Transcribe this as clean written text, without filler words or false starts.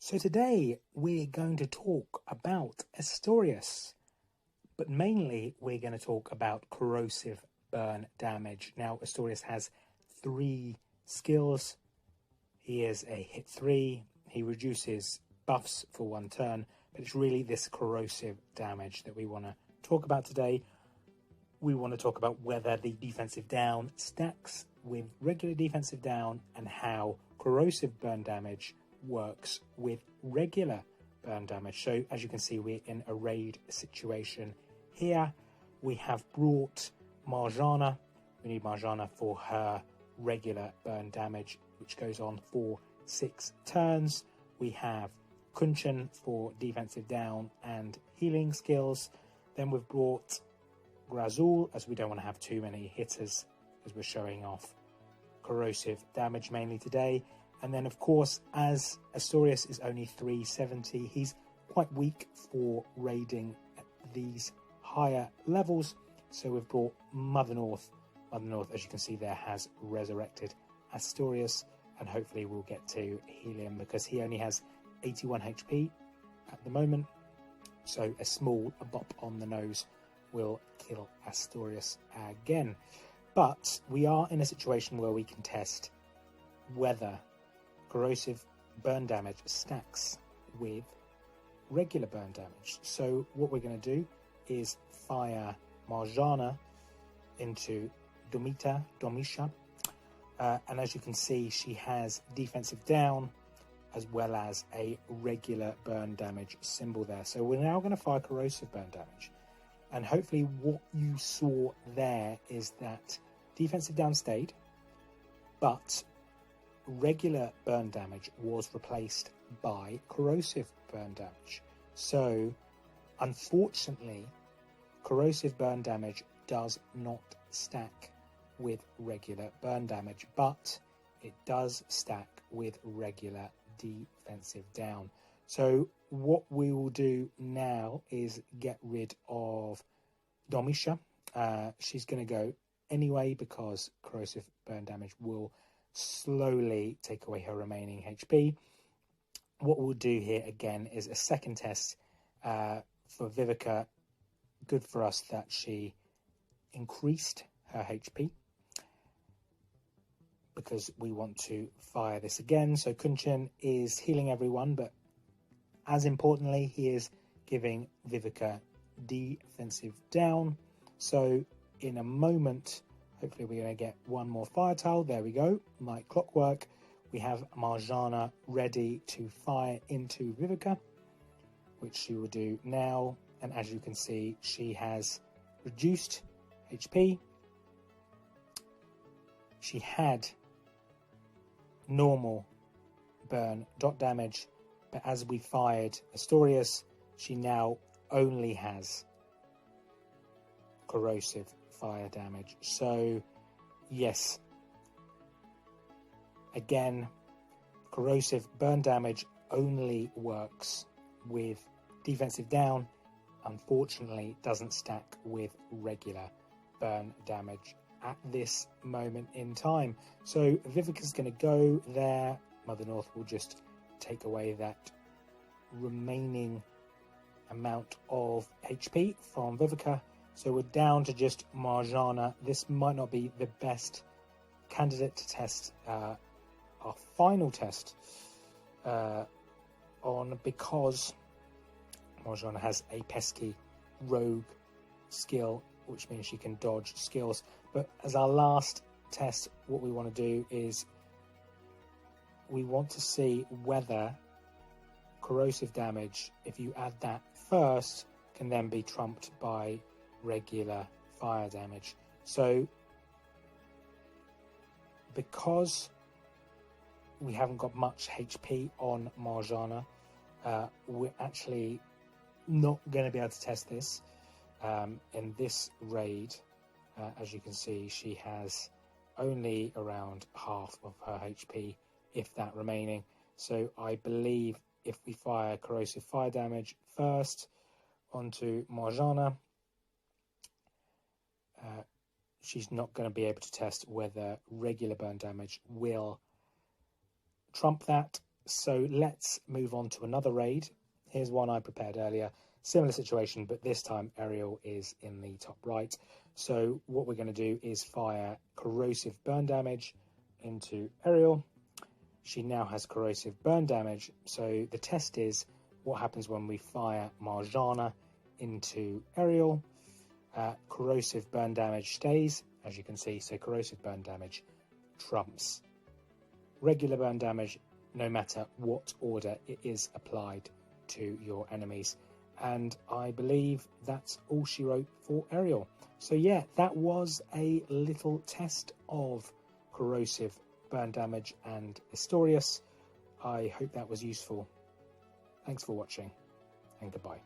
So today we're going to talk about Asterius, but mainly we're going to talk about Corrosive Burn Damage. Now Asterius has 3 skills. He is a hit 3, he reduces buffs for 1 turn, but it's really this corrosive damage that we want to talk about today. We want to talk about whether the defensive down stacks with regular defensive down and how corrosive burn damage works with regular burn damage. So as you can see, we're in a raid situation here. We have brought Marjana. We need Marjana for her regular burn damage, which goes on for 6 turns. We have Kunchan for defensive down and healing skills. Then we've brought Grazul, as we don't want to have too many hitters, as we're showing off corrosive damage mainly today. And then, of course, as Asterius is only 370, he's quite weak for raiding at these higher levels. So we've brought Mother North. Mother North, as you can see there, has resurrected Asterius, and hopefully we'll get to heal him because he only has 81 HP at the moment. So a bop on the nose will kill Asterius again. But we are in a situation where we can test whether corrosive burn damage stacks with regular burn damage. So what we're going to do is fire Marjana into Domisha, and as you can see, she has defensive down as well as a regular burn damage symbol there. So we're now going to fire corrosive burn damage, and hopefully what you saw there is that defensive down stayed, but regular burn damage was replaced by corrosive burn damage. So unfortunately, corrosive burn damage does not stack with regular burn damage, but it does stack with regular defensive down. So what we will do now is get rid of Domisha. She's going to go anyway because corrosive burn damage will slowly take away her remaining HP. What we'll do here again is a second test for Vivica. Good for us that she increased her HP because we want to fire this again. So Kunchan is healing everyone, but as importantly, he is giving Vivica defensive down. So in a moment, hopefully we're going to get one more fire tile. There we go, like clockwork. We have Marjana ready to fire into Vivica, which she will do now. And as you can see, she has reduced HP. She had normal burn dot damage, but as we fired Asterius, she now only has corrosive fire damage. So yes, again, corrosive burn damage only works with defensive down. Unfortunately, doesn't stack with regular burn damage at this moment in time. So Vivica's going to go there. Mother North will just take away that remaining amount of HP from Vivica. So we're down to just Marjana. This might not be the best candidate to test our final test on, because Marjana has a pesky rogue skill, which means she can dodge skills. But as our last test, what we want to do is we want to see whether corrosive damage, if you add that first, can then be trumped by regular fire damage. So because we haven't got much HP on Marjana, we're actually not going to be able to test this in this raid. As you can see, she has only around half of her HP, if that remaining. So I believe if we fire corrosive fire damage first onto Marjana, she's not going to be able to test whether regular burn damage will trump that. So let's move on to another raid. Here's one I prepared earlier. Similar situation, but this time Ariel is in the top right. So what we're going to do is fire Corrosive Burn Damage into Ariel. She now has Corrosive Burn Damage. So the test is what happens when we fire Marjana into Ariel. Corrosive Burn Damage stays, as you can see. So Corrosive Burn Damage trumps regular burn damage, no matter what order it is applied to your enemies. And I believe that's all she wrote for Ariel. So yeah, that was a little test of Corrosive Burn Damage and Asterius. I hope that was useful. Thanks for watching, and goodbye.